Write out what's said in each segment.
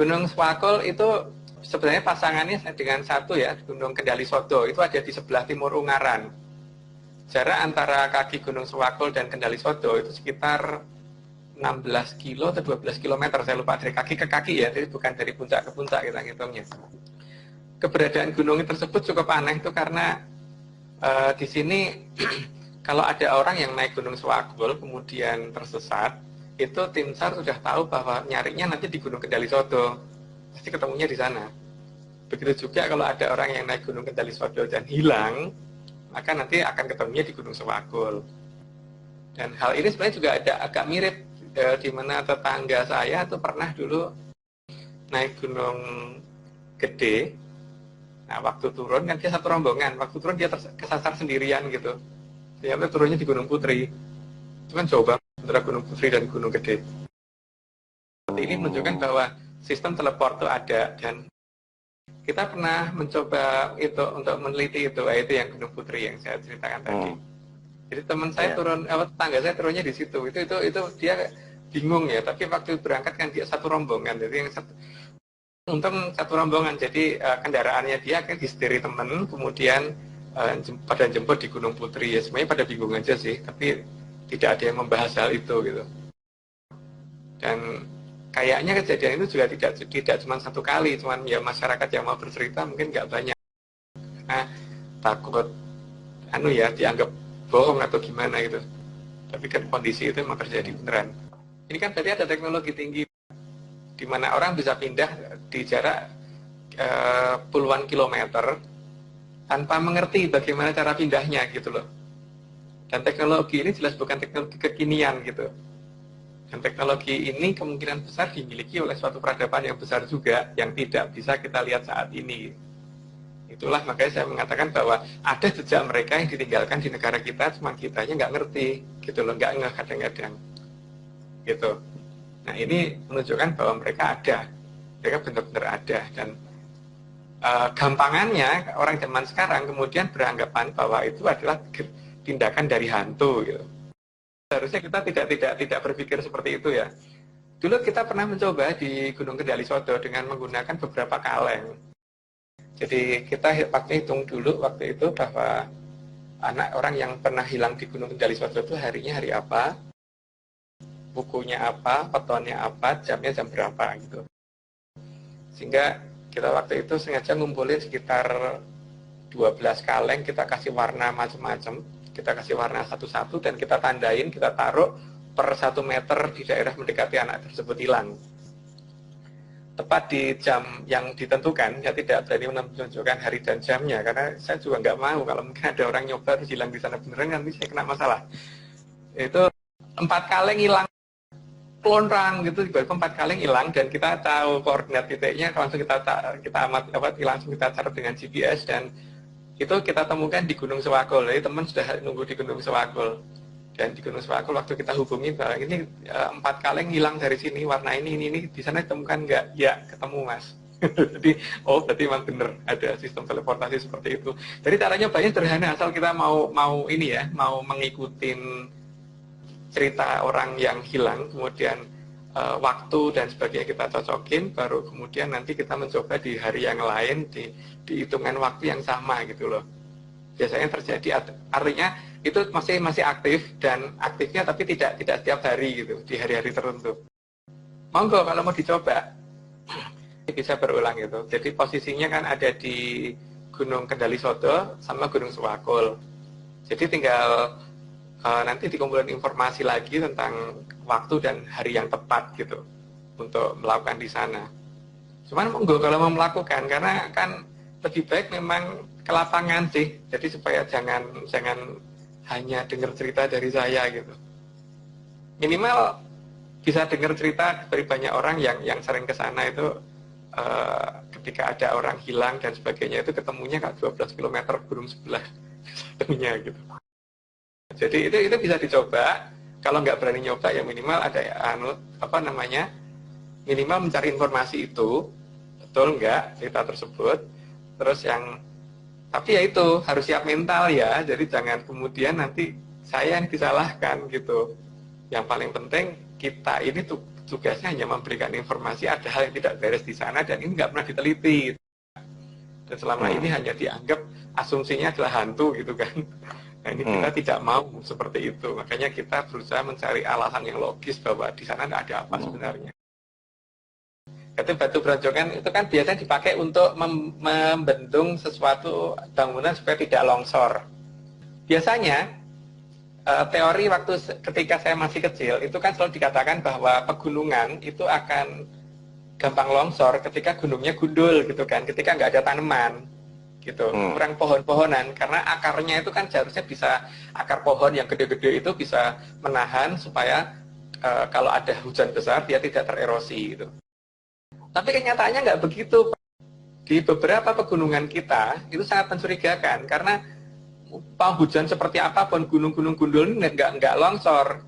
Gunung Swakul itu sebenarnya pasangannya dengan satu ya, Gunung Kendali Sodo, itu ada di sebelah timur Ungaran. Jarak antara kaki Gunung Swakul dan Kendali Sodo itu sekitar 16 kilo atau 12 kilometer, saya lupa, dari kaki ke kaki ya, jadi bukan dari puncak ke puncak kita ngitungnya. Keberadaan gunung tersebut cukup aneh itu karena di sini kalau ada orang yang naik Gunung Swakul kemudian tersesat, itu tim SAR sudah tahu bahwa nyarinya nanti di Gunung Kendali Sodo, pasti ketemunya di sana. Begitu juga kalau ada orang yang naik Gunung Kendali Sodo dan hilang, maka nanti akan ketemunya di Gunung Swakul. Dan hal ini sebenarnya juga ada agak mirip di mana tetangga saya tuh pernah dulu naik Gunung Gede. Nah, waktu turun kan dia satu rombongan, waktu turun dia kesasar sendirian gitu. Dia turunnya di Gunung Putri. Itu kan jauh banget antara Gunung Putri dan Gunung Gede. Seperti ini menunjukkan bahwa sistem teleport itu ada, dan kita pernah mencoba itu untuk meneliti itu yang Gunung Putri yang saya ceritakan tadi. Jadi teman saya turun, tetangga saya turunnya di situ. Itu dia bingung ya. Tapi waktu berangkat kan dia satu rombongan. Jadi yang untung satu rombongan. Jadi kendaraannya dia kan disetiri teman, kemudian pada jemput di Gunung Putri. Ya semuanya pada bingung aja sih. Tapi tidak ada yang membahas hal itu gitu. Dan kayaknya kejadian itu juga tidak cuma satu kali, cuman ya masyarakat yang mau bercerita mungkin nggak banyak. Nah, takut dianggap bohong atau gimana gitu. Tapi kan kondisi itu memang terjadi beneran. Ini kan berarti ada teknologi tinggi di mana orang bisa pindah di jarak puluhan kilometer tanpa mengerti bagaimana cara pindahnya gitu loh. Dan teknologi ini jelas bukan teknologi kekinian gitu. Dan teknologi ini kemungkinan besar dimiliki oleh suatu peradaban yang besar juga yang tidak bisa kita lihat saat ini. Itulah makanya saya mengatakan bahwa ada jejak mereka yang ditinggalkan di negara kita, cuma kitanya nggak ngerti gitu loh, nggak ngeh kadang-kadang gitu. Nah ini menunjukkan bahwa mereka benar-benar ada. Dan gampangannya orang zaman sekarang kemudian beranggapan bahwa itu adalah tindakan dari hantu gitu. Harusnya kita tidak berpikir seperti itu ya. Dulu kita pernah mencoba di Gunung Kendali Sodo dengan menggunakan beberapa kaleng. Jadi kita hitung dulu waktu itu bahwa anak orang yang pernah hilang di Gunung Kendali Sodo itu harinya hari apa, bukunya apa, petonnya apa, jamnya jam berapa gitu. Sehingga kita waktu itu sengaja ngumpulin sekitar 12 kaleng, kita kasih warna macam-macam. Kita kasih warna satu-satu dan kita tandain, kita taruh per 1 meter di daerah mendekati anak tersebut hilang. Tepat di jam yang ditentukan, saya tidak berani menunjukkan hari dan jamnya, karena saya juga nggak mau kalau mungkin ada orang nyoba terus hilang di sana beneran, nanti saya kena masalah. Itu 4 kaleng hilang, pelonrang gitu, tiba-tiba 4 kaleng hilang, dan kita tahu koordinat titiknya, langsung langsung kita cari dengan GPS, dan itu kita temukan di Gunung Swakul. Jadi teman sudah nunggu di Gunung Swakul. Dan di Gunung Swakul waktu kita hubungi bahwa ini 4 kaleng hilang dari sini, warna ini di sana ditemukan nggak? Ya, ketemu mas. Jadi berarti memang benar ada sistem teleportasi seperti itu. Jadi caranya banyak sederhana, asal kita mau mengikuti cerita orang yang hilang, kemudian waktu dan sebagainya kita cocokin, baru kemudian nanti kita mencoba di hari yang lain di hitungan waktu yang sama gitu loh. Biasanya terjadi, artinya itu masih aktif, dan aktifnya tapi tidak setiap hari gitu, di hari-hari tertentu. Monggo kalau mau dicoba bisa berulang gitu. Jadi posisinya kan ada di Gunung Kendali Sodo sama Gunung Swakul. Jadi tinggal nanti dikumpulkan informasi lagi tentang waktu dan hari yang tepat gitu untuk melakukan di sana. Cuman monggo kalau mau melakukan, karena kan lebih baik memang ke lapangan sih. Jadi supaya jangan hanya dengar cerita dari saya gitu. Minimal bisa dengar cerita dari banyak orang yang sering ke sana itu, ketika ada orang hilang dan sebagainya itu ketemunya 12 km gunung sebelah ketemunya gitu. Jadi itu bisa dicoba. Kalau nggak berani nyoba ya minimal ada minimal mencari informasi itu betul nggak cerita tersebut. Terus tapi ya itu harus siap mental ya. Jadi jangan kemudian nanti saya yang disalahkan gitu. Yang paling penting kita ini tuh tugasnya hanya memberikan informasi ada hal yang tidak beres di sana dan ini nggak pernah diteliti. Dan selama ini hanya dianggap asumsinya adalah hantu gitu kan. Nah ini kita tidak mau seperti itu. Makanya kita berusaha mencari alasan yang logis bahwa di sana nggak ada apa sebenarnya. Itu batu bronjongan itu kan biasanya dipakai untuk membendung sesuatu bangunan supaya tidak longsor. Biasanya teori waktu ketika saya masih kecil itu kan selalu dikatakan bahwa pegunungan itu akan gampang longsor ketika gunungnya gundul gitu kan, ketika nggak ada tanaman gitu, kurang pohon-pohonan, karena akarnya itu kan seharusnya bisa, akar pohon yang gede-gede itu bisa menahan supaya kalau ada hujan besar dia tidak tererosi gitu. Tapi kenyataannya nggak begitu. Di beberapa pegunungan kita itu sangat mencurigakan karena mau hujan seperti apapun gunung-gunung gundul ini nggak longsor.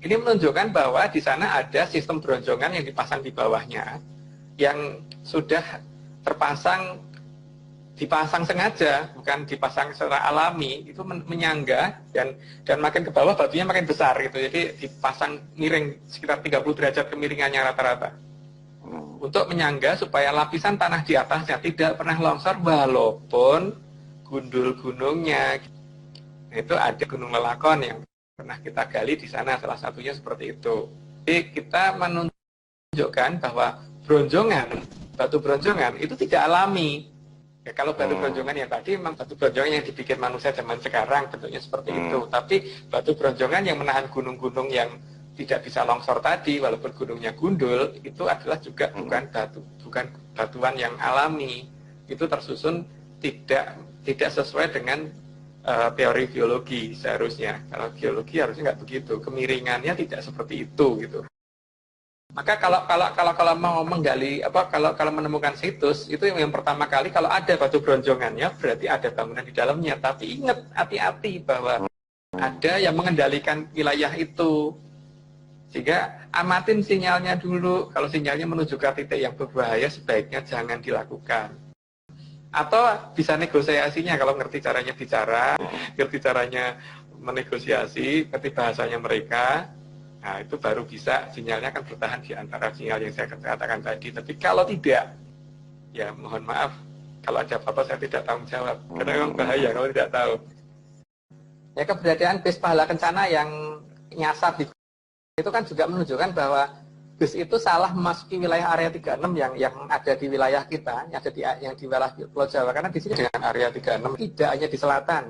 Ini menunjukkan bahwa di sana ada sistem bronjongan yang dipasang di bawahnya, yang sudah dipasang sengaja, bukan dipasang secara alami, itu menyangga dan makin ke bawah batunya makin besar gitu. Jadi dipasang miring sekitar 30 derajat kemiringannya rata-rata. Untuk menyangga supaya lapisan tanah di atasnya tidak pernah longsor walaupun gundul gunungnya. Itu ada Gunung Lelakon yang pernah kita gali di sana, salah satunya seperti itu. Jadi kita menunjukkan bahwa batu bronjongan itu tidak alami. Ya, kalau batu bronjongan yang tadi memang batu bronjongan yang dibikin manusia zaman sekarang bentuknya seperti itu. Tapi batu bronjongan yang menahan gunung-gunung yang tidak bisa longsor tadi, walaupun gunungnya gundul, itu adalah juga bukan batuan yang alami. Itu tersusun tidak sesuai dengan teori geologi seharusnya. Kalau geologi harusnya nggak begitu, kemiringannya tidak seperti itu gitu. Maka kalau mau menggali kalau menemukan situs itu yang pertama kali kalau ada batu bronjongannya berarti ada bangunan di dalamnya. Tapi ingat, hati-hati bahwa ada yang mengendalikan wilayah itu. Sehingga amatin sinyalnya dulu. Kalau sinyalnya menuju ke titik yang berbahaya sebaiknya jangan dilakukan. Atau bisa negosiasinya kalau ngerti caranya bicara, ngerti caranya menegosiasi, ngerti bahasanya mereka. Nah, itu baru bisa sinyalnya akan bertahan di antara sinyal yang saya katakan tadi. Tapi kalau tidak, ya mohon maaf, kalau ada apa-apa saya tidak tanggung jawab. Karena memang bahaya kalau tidak tahu. Ya, keberadaan base pahala kencana yang nyasar di itu kan juga menunjukkan bahwa bus itu salah memasuki wilayah area 36 yang ada di wilayah kita, yang di wilayah Pulau Jawa. Karena di sini dengan area 36 tidak hanya di selatan.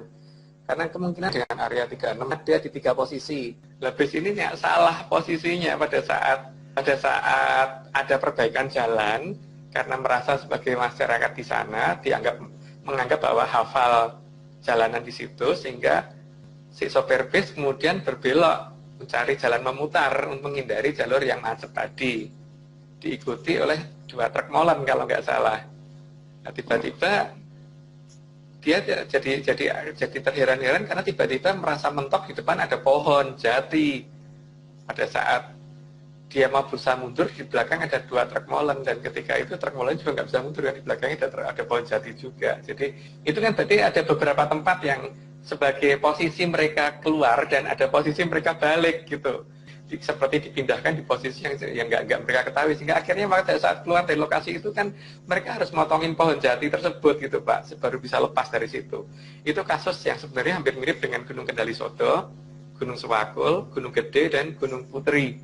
Karena kemungkinan dengan area 36 ada di 3 posisi. Nah, bus ini salah posisinya pada saat ada perbaikan jalan karena merasa sebagai masyarakat di sana menganggap bahwa hafal jalanan di situ, sehingga si sopir bus kemudian berbelok mencari jalan memutar untuk menghindari jalur yang macet tadi, diikuti oleh 2 truk molen kalau nggak salah. Nah, tiba-tiba dia jadi terheran-heran karena tiba-tiba merasa mentok di depan ada pohon jati. Pada saat dia mau berusaha mundur, di belakang ada 2 truk molen, dan ketika itu truk molen juga nggak bisa mundur, kan di belakangnya ada pohon jati juga. Jadi itu kan berarti ada beberapa tempat yang sebagai posisi mereka keluar dan ada posisi mereka balik gitu, seperti dipindahkan di posisi yang nggak mereka ketahui, sehingga akhirnya pada saat keluar dari lokasi itu kan mereka harus motongin pohon jati tersebut gitu Pak, baru bisa lepas dari situ. Itu kasus yang sebenarnya hampir mirip dengan Gunung Kendali Sodo, Gunung Sewakul, Gunung Gede, dan Gunung Putri.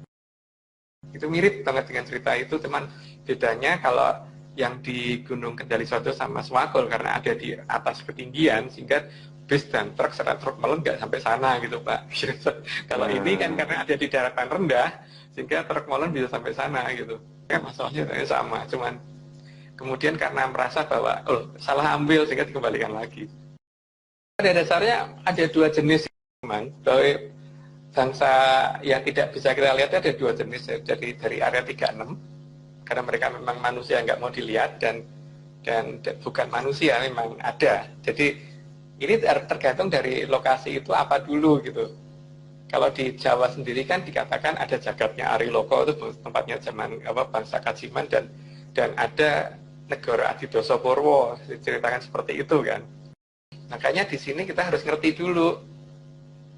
Itu mirip banget dengan cerita itu, teman. Bedanya kalau yang di Gunung Kendali Sodo sama Sewakul karena ada di atas ketinggian, sehingga bis dan truk serta truk molen nggak sampai sana gitu Pak. Kalau ini kan karena ada di daratan rendah, sehingga truk molen bisa sampai sana gitu. Kan masalahnya sama, cuman kemudian karena merasa bahwa salah ambil sehingga dikembalikan lagi. Pada dasarnya ada 2 jenis teman, bahwa bangsa yang tidak bisa kita lihat ada 2 jenis, jadi dari area 36 karena mereka memang manusia nggak mau dilihat, dan bukan manusia memang ada. Jadi ini tergantung dari lokasi itu apa dulu gitu. Kalau di Jawa sendiri kan dikatakan ada jagatnya Ari Loko, itu tempatnya zaman bangsa Kajiman, dan ada negara Adidoso Purwo, diceritakan seperti itu kan. Makanya di sini kita harus ngerti dulu,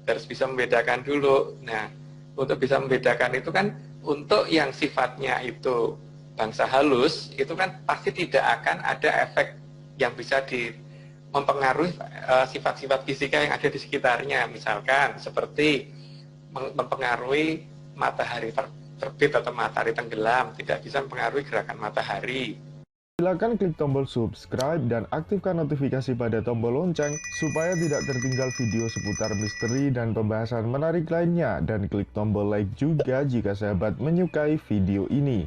harus bisa membedakan dulu. Nah, untuk bisa membedakan itu kan untuk yang sifatnya itu bangsa halus, itu kan pasti tidak akan ada efek yang bisa mempengaruhi sifat-sifat fisika yang ada di sekitarnya. Misalkan seperti mempengaruhi matahari terbit atau matahari tenggelam, tidak bisa mempengaruhi gerakan matahari. Silakan klik tombol subscribe dan aktifkan notifikasi pada tombol lonceng supaya tidak tertinggal video seputar misteri dan pembahasan menarik lainnya, dan klik tombol like juga jika sahabat menyukai video ini.